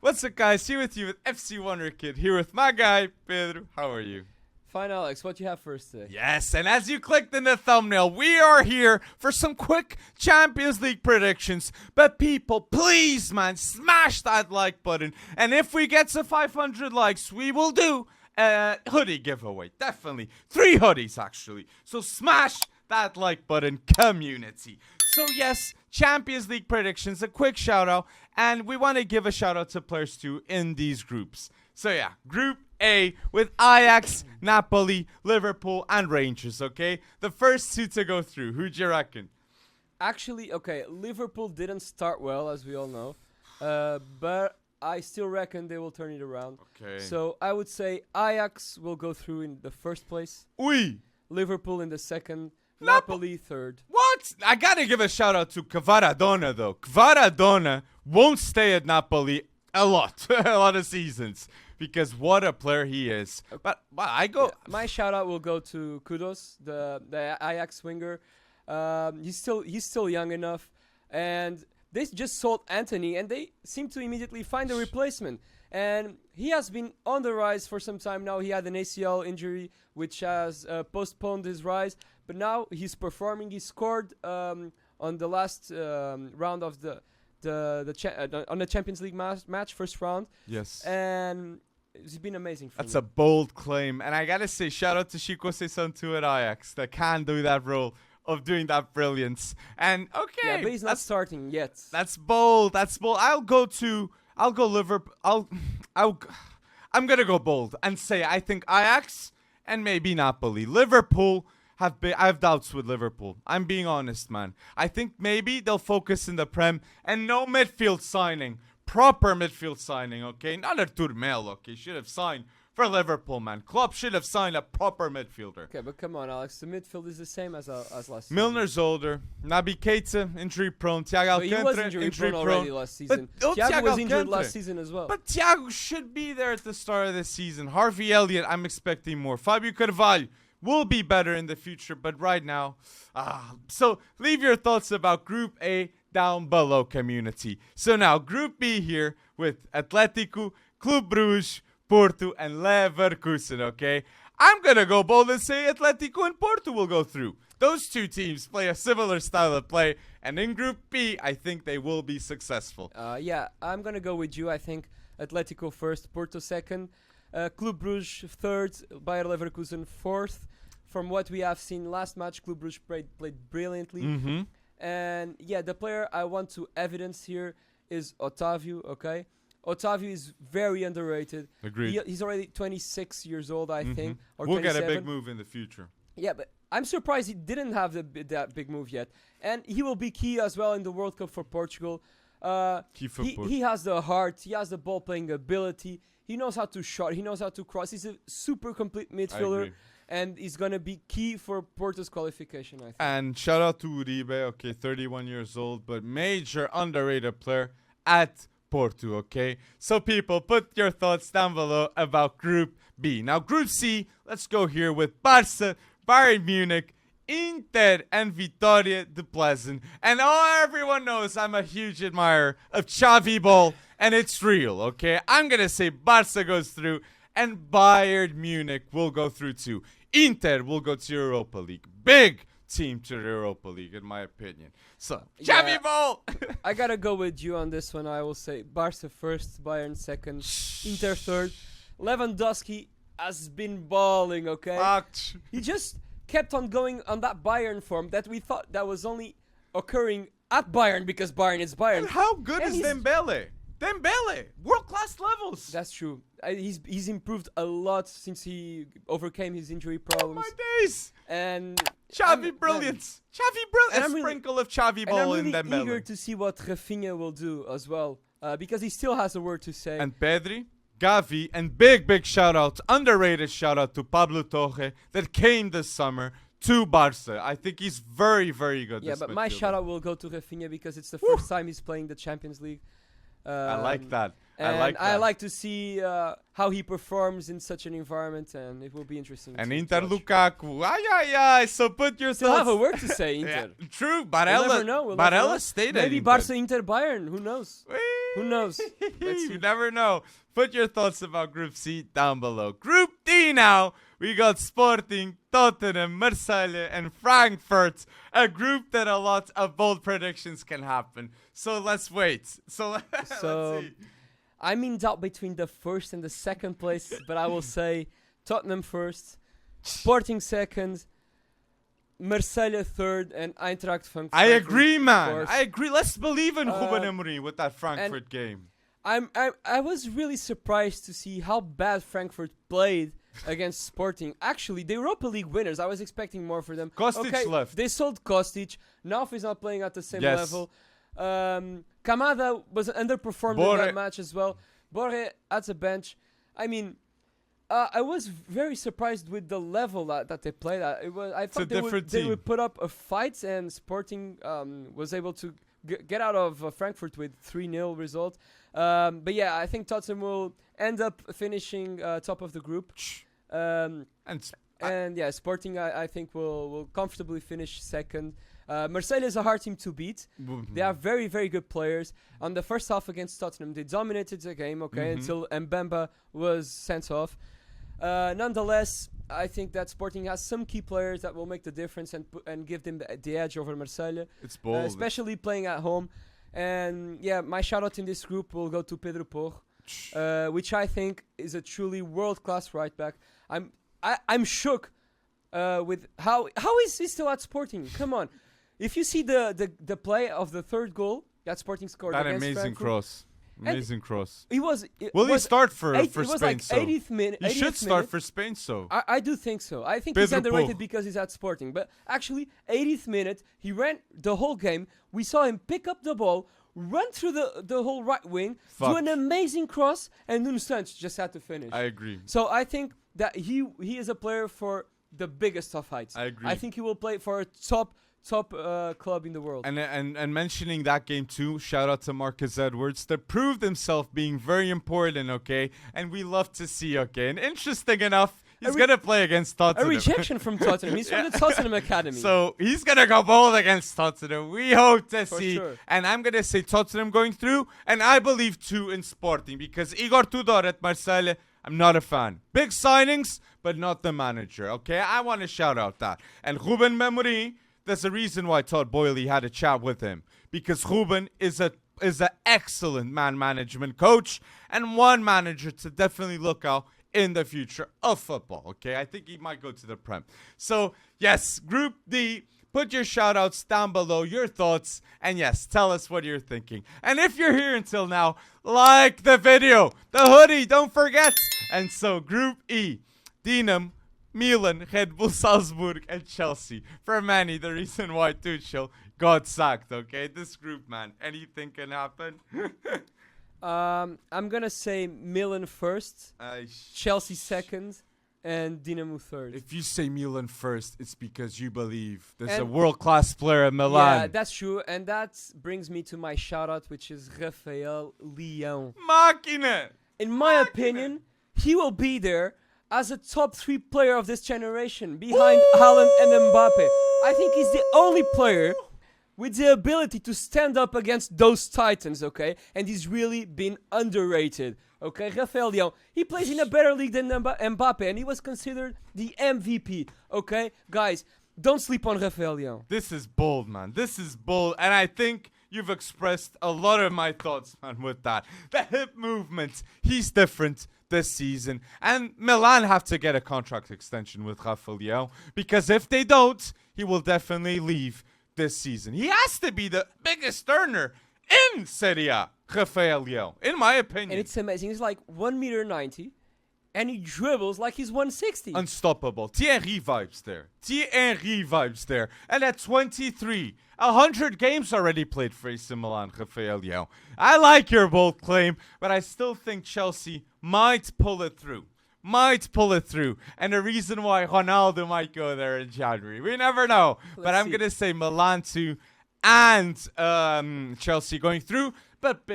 What's up, guys? Here with you with FC Wonderkid. Here with my guy, Pedro. How are you? Fine, Alex. What you have first today? Yes, and as you clicked in the thumbnail, we are here for some quick Champions League predictions. But people, please, man, smash that like button. And if we get to 500 likes, we will do a hoodie giveaway. Definitely. 3 hoodies, actually. So smash that like button, community. So yes, Champions League predictions, a quick shout out, and we want to give a shout out to players too in these groups. So yeah, Group A with Ajax, Napoli, Liverpool, and Rangers, okay? The first 2 to go through. Who'd you reckon? Actually, okay, Liverpool didn't start well, as we all know, but I still reckon they will turn it around. Okay. So I would say Ajax will go through in the first place, Oui. Liverpool in the second, Napoli third. What? I gotta give a shout out to Kvaradona though. Kvaradona won't stay at Napoli a lot of seasons because what a player he is. But I go. Yeah, my shout out will go to Kudos, the Ajax winger. He's still young enough, and they just sold Anthony, and they seem to immediately find a replacement. And he has been on the rise for some time now. He had an ACL injury, which has postponed his rise. But now he's performing. He scored on the last round of on the Champions League match, first round. Yes. And it's been amazing for That's me. a bold claim. And I gotta say, shout out to Chico Sesson too at Ajax that can do that role of doing that brilliance. And okay. Yeah, but he's not starting yet. That's bold. That's bold. I'll go Liverpool. I'm gonna go bold and say I think Ajax and maybe Napoli. Liverpool I have doubts with Liverpool. I'm being honest, man. I think maybe they'll focus in the Prem and no midfield signing. Proper midfield signing, okay? Not a Turmel, okay? Should have signed for Liverpool, man. Klopp should have signed a proper midfielder. Okay, but come on, Alex. The midfield is the same as last season. Milner's older. Naby Keita, injury prone. Thiago But he was Alcantara, injury injury prone prone. already last season. But Thiago was Thiago injured Alcantara. last season as well. But Thiago should be there at the start of the season. Harvey Elliott, I'm expecting more. Fabio Carvalho will be better in the future, but right now, so leave your thoughts about Group A down below, community. So now, Group B here with Atletico, Club Brugge, Porto, and Leverkusen, okay? I'm gonna go bold and say Atletico and Porto will go through. Those 2 teams play a similar style of play, and in Group B, I think they will be successful. Yeah, I'm gonna go with you. I think Atletico first, Porto second, Club Brugge third, Bayer Leverkusen fourth. From what we have seen last match, Club Brugge played brilliantly. Mm-hmm. And yeah, the player I want to evidence here is Otavio, okay? Otavio is very underrated. Agreed. He's already 26 years old, I think. Or We'll 27. get a big move in the future. Yeah, but I'm surprised he didn't have that big move yet. And he will be key as well in the World Cup for Portugal. He has the heart. He has the ball-playing ability. He knows how to shot. He knows how to cross. He's a super complete midfielder. And he's going to be key for Porto's qualification, I think. And shout out to Uribe, okay, 31 years old, but major underrated player at Porto, okay? So people, put your thoughts down below about Group B. Now, Group C, let's go here with Barca, Bayern Munich, Inter, and Vitória de Plzen. And everyone knows I'm a huge admirer of Xavi Ball, and it's real, okay? I'm going to say Barca goes through, and Bayern Munich will go through too. Inter will go to Europa League. Big team to the Europa League, in my opinion. So, Xavi Ball! I gotta go with you on this one. I will say Barca first, Bayern second, Inter third. Lewandowski has been balling, okay? He just kept on going on that Bayern form that we thought that was only occurring at Bayern because Bayern is Bayern. And how good is Dembele? Dembele, world-class levels. That's true. He's improved a lot since he overcame his injury problems. Oh my days! And Xavi brilliance. Xavi brilliance. A sprinkle of Xavi Ball in Dembele. I'm really eager to see what Rafinha will do as well, because he still has a word to say. And Pedri, Gavi, and big shout out, underrated shout out to Pablo Torre that came this summer to Barca. I think he's very good. Yeah, but my shout out will go to Rafinha because it's the first time he's playing the Champions League. I like that. And I like that. I like to see how he performs in such an environment, and it will be interesting. And to Inter watch. Lukaku. Ay, ay, ay. So put your Still have thoughts. a word to say, Inter. Yeah, true. We'll never know. We'll never know. Barella stayed Maybe at Barca, Inter, Bayern. Who knows? Who knows? Let's see. You never know. Put your thoughts about Group C down below. Group D now. We got Sporting, Tottenham, Marseille, and Frankfurt. A group that a lot of bold predictions can happen. So let's wait. So let's see. I'm in doubt between the first and the second place, but I will say Tottenham first, Sporting second, Marseille third, and Eintracht Frankfurt. I agree, man. fourth. I agree. Let's believe in Ruben Uh, Amorim with that Frankfurt game. I was really surprised to see how bad Frankfurt played against Sporting. Actually, the Europa League winners, I was expecting more for them. Kostic left. They sold Kostic. Naf is not playing at the same Yes. level. Kamada was underperformed in Bore. that match as well. Bore at the bench. I mean, I was very surprised with the level that they played at. I thought they different would put up a fight, and Sporting was able to get out of Frankfurt with 3-0 result. But yeah, I think Tottenham will end up finishing top of the group. And And yeah, Sporting I think will comfortably finish second. Marseille is a hard team to beat. They are very, very good players. On the first half against Tottenham, they dominated the game, until Mbemba was sent off. Nonetheless, I think that Sporting has some key players that will make the difference and give them the edge over Marseille. it's bold. Especially playing at home. And yeah, my shout out in this group will go to Pedro Porro, which I think is a truly world-class right back. I'm shook with how is he still at Sporting? Come on. If you see the play of the third goal that Sporting scored That against amazing Frankfurt, cross. Amazing cross. He was. Will he start for It for was Spain? like So 80th minute. he should 80th start minute. for Spain. So I do think so. I think he's Pedro underrated Porro. because he's at Sporting. But actually, 80th minute, he ran the whole game. We saw him pick up the ball, run through the whole right wing, do Fuck. an amazing cross, and Nuno Santos just had to finish. I agree. So I think that he is a player for the biggest of heights. I agree. I think he will play for a top club in the world. And mentioning that game too, shout out to Marcus Edwards that proved himself being very important, okay? And we love to see, okay? And interesting enough, he's going to play against A Tottenham. rejection from Tottenham. He's from the Tottenham Academy. So he's going to go bold against Tottenham. We hope to For see. sure. And I'm going to say Tottenham going through. And I believe too in Sporting because Igor Tudor at Marseille, I'm not a fan. Big signings, but not the manager, okay? I want to shout out that. And Ruben Amorim, there's a reason why Todd Boehly had a chat with him. Because Ruben is an excellent man management coach and one manager to definitely look out in the future of football, okay? I think he might go to the Prem. So, yes, Group D, put your shout-outs down below, your thoughts, and yes, tell us what you're thinking. And if you're here until now, like the video, the hoodie, don't forget. And so, Group E, Dinamo, Milan, Red Bull Salzburg, and Chelsea. For many, the reason why Tuchel got sacked, okay? This group, man, anything can happen. I'm gonna say Milan first, Chelsea second, and Dinamo third. If you say Milan first, it's because you believe there's a And- world-class player in Milan. Yeah, that's true, and that brings me to my shout out, which is Raphael Leão. Machina! In my opinion, he will be there as a top 3 player of this generation, behind Haaland and Mbappe. I think he's the only player with the ability to stand up against those titans, okay? And he's really been underrated, okay? Raphael Leão, he plays in a better league than Mbappe, and he was considered the MVP, okay? Guys, don't sleep on Raphael Leão. This is bold, man. This is bold. And I think you've expressed a lot of my thoughts, man, with that. The hip movement, he's different this season. And Milan have to get a contract extension with Raphael Leão, because if they don't, he will definitely leave this season. He has to be the biggest earner in Serie A, Raphael Leão, in my opinion. And it's amazing. He's like 1.90 m, and he dribbles like he's 160. Unstoppable. Thierry vibes there. Thierry vibes there. And at 23, 100 games already played for AC Milan, Raphael Leão. I like your bold claim, but I still think Chelsea might pull it through. And the reason why Ronaldo might go there in January. We never know. But I'm going to say Milan 2 and Chelsea going through. But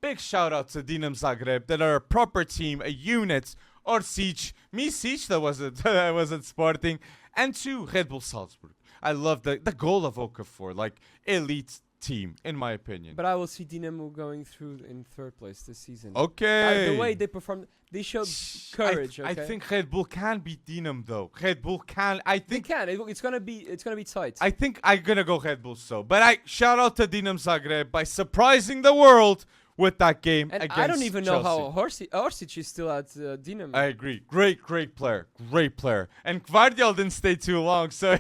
big shout out to Dinamo Zagreb that are a proper team, a unit. Orsic, Misic that wasn't Sporting, and to Red Bull Salzburg. I love the goal of Okafor, like elite team in my opinion. But I will see Dinamo going through in third place this season. Okay. The way they performed, they showed courage. I Okay? think Red Bull can beat Dinamo though. Red Bull can. I They think. can. It's gonna be tight. I think I'm gonna go Red Bull so. But I shout out to Dinamo Zagreb by surprising the world with that game and against I don't even know Chelsea. how Orsic is still at Dinamo. I agree. Great player. Great player. And Gvardiol didn't stay too long, so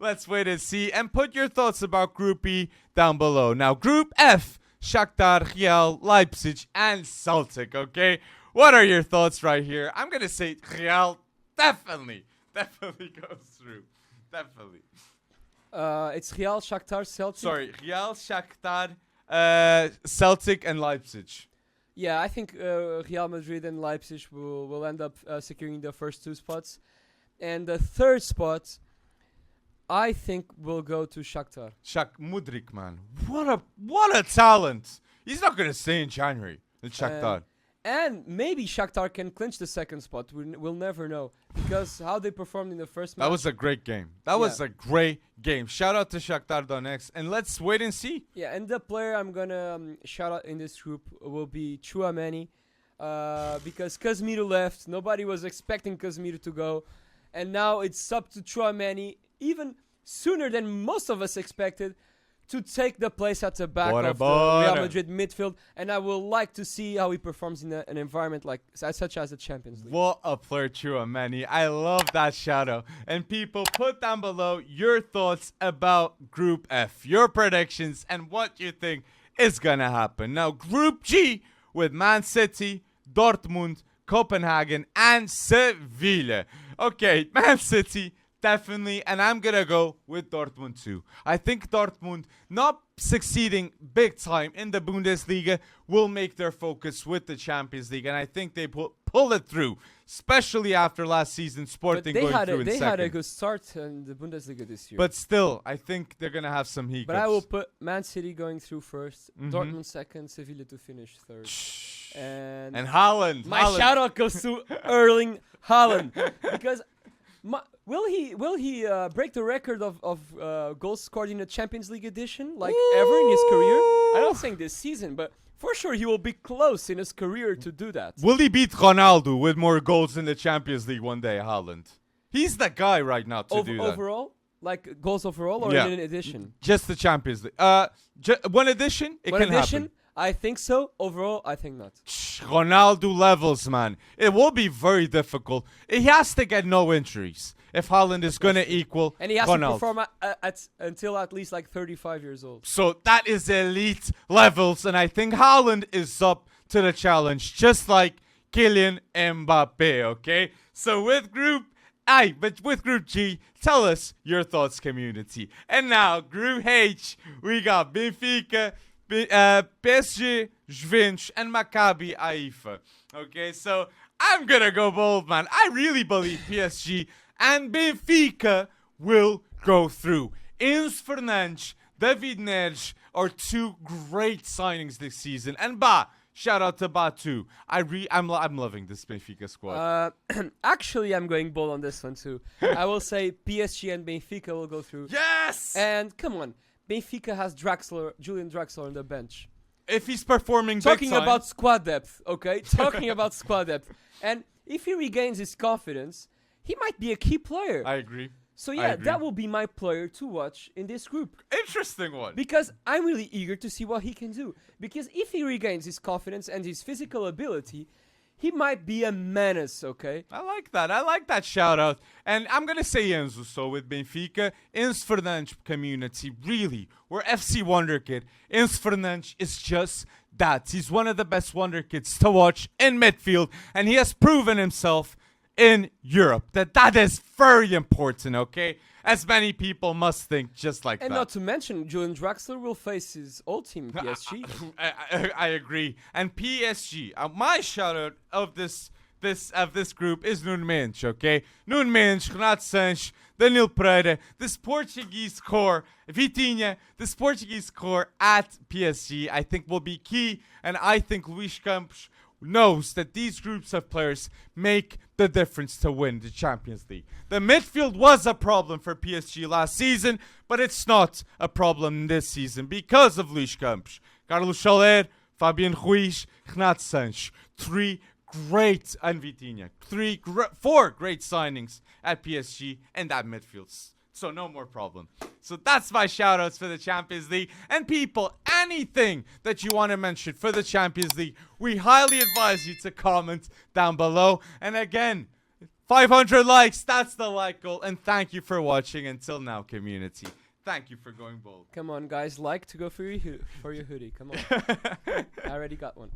let's wait and see. And put your thoughts about Group E down below. Now, Group F, Shakhtar, Real, Leipzig, and Celtic, okay? What are your thoughts right here? I'm going to say Real definitely goes through. Definitely. It's Real, Shakhtar, Celtic. Sorry, Real, Shakhtar, Celtic, and Leipzig. Yeah, I think Real Madrid and Leipzig will end up securing the first two spots, and the third spot, I think, will go to Shakhtar. Mudrik, man, what a talent! He's not gonna stay in January in Shakhtar. And maybe Shakhtar can clinch the second spot. We'll never know because how they performed in the first match. That was a great game. That was a great game. Shout out to Shakhtar Donetsk, and let's wait and see. Yeah, and the player I'm gonna shout out in this group will be Chouameni, because Casemiro left. Nobody was expecting Casemiro to go, and now it's up to Chouameni, even sooner than most of us expected, to take the place at the back of the Real Madrid midfield, and I will like to see how he performs in an environment such as the Champions League. What a player, Chouameni. I love that shout out. And people, put down below your thoughts about Group F, your predictions, and what you think is gonna happen. Now, Group G with Man City, Dortmund, Copenhagen, and Sevilla. Okay, Man City, definitely, and I'm gonna go with Dortmund too. I think Dortmund not succeeding big time in the Bundesliga will make their focus with the Champions League, and I think they pull it through, especially after last season Sporting going through in second. They had a good start in the Bundesliga this year. But still, I think they're gonna have some hiccups. But I will put Man City going through first, Dortmund second, Sevilla to finish third. And Haaland. My shout out goes to Erling Haaland because will he break the record of goals scored in a Champions League edition ever in his career? I'm not saying this season, but for sure he will be close in his career to do that. Will he beat Ronaldo with more goals in the Champions League one day, Haaland? He's the guy right now to do that. Overall? Like goals overall or in an edition? Just the Champions League. One edition, it can happen. I think so. Overall, I think not. Ronaldo levels, man. It will be very difficult. He has to get no injuries if Haaland is going to equal and he has Ronaldo. to perform until at least 35 years old. So that is elite levels, and I think Haaland is up to the challenge, just like Kylian Mbappe, okay? So with Group G, tell us your thoughts, community. And now, Group H, we got Benfica, PSG, Juventus, and Maccabi Haifa. Okay, so I'm gonna go bold, man. I really believe PSG and Benfica will go through. Enzo Fernandes, David Neres are two great signings this season, and shout out to too. I'm loving this Benfica squad. Actually, I'm going bold on this one too. I will say PSG and Benfica will go through. Yes! And come on. Benfica has Julian Draxler on the bench. If he's performing Talking about squad depth, okay? Talking about squad depth. And if he regains his confidence, he might be a key player. I agree. So yeah, that will be my player to watch in this group. Interesting one. Because I'm really eager to see what he can do. Because if he regains his confidence and his physical ability, he might be a menace, okay? I like that shout out. And I'm going to say Enzo, so with Benfica, Enzo Fernandes community, really, we're FC Wonderkid. Enzo Fernandes is just that. He's one of the best Wonderkids to watch in midfield, and he has proven himself in Europe. That is very important, okay? As many people must think just like that. And not to mention, Julian Draxler will face his old team, PSG. I agree. And PSG, my shout out of this this group is Nuno Mendes, okay? Nuno Mendes, Renato Sanches, Danilo Pereira, this Portuguese core, Vitinha, this Portuguese core at PSG, I think will be key, and I think Luis Campos knows that these groups of players make the difference to win the Champions League. The midfield was a problem for PSG last season, but it's not a problem this season because of Luis Campos. Carlos Soler, Fabian Ruiz, Renato Sanches. Four great signings at PSG and that midfield. So no more problem. So that's my shoutouts for the Champions League. And people, anything that you want to mention for the Champions League, we highly advise you to comment down below. And again, 500 likes, that's the like goal. And thank you for watching. Until now, community. Thank you for going bold. Come on, guys, like to go for your hoodie. Come on. I already got one.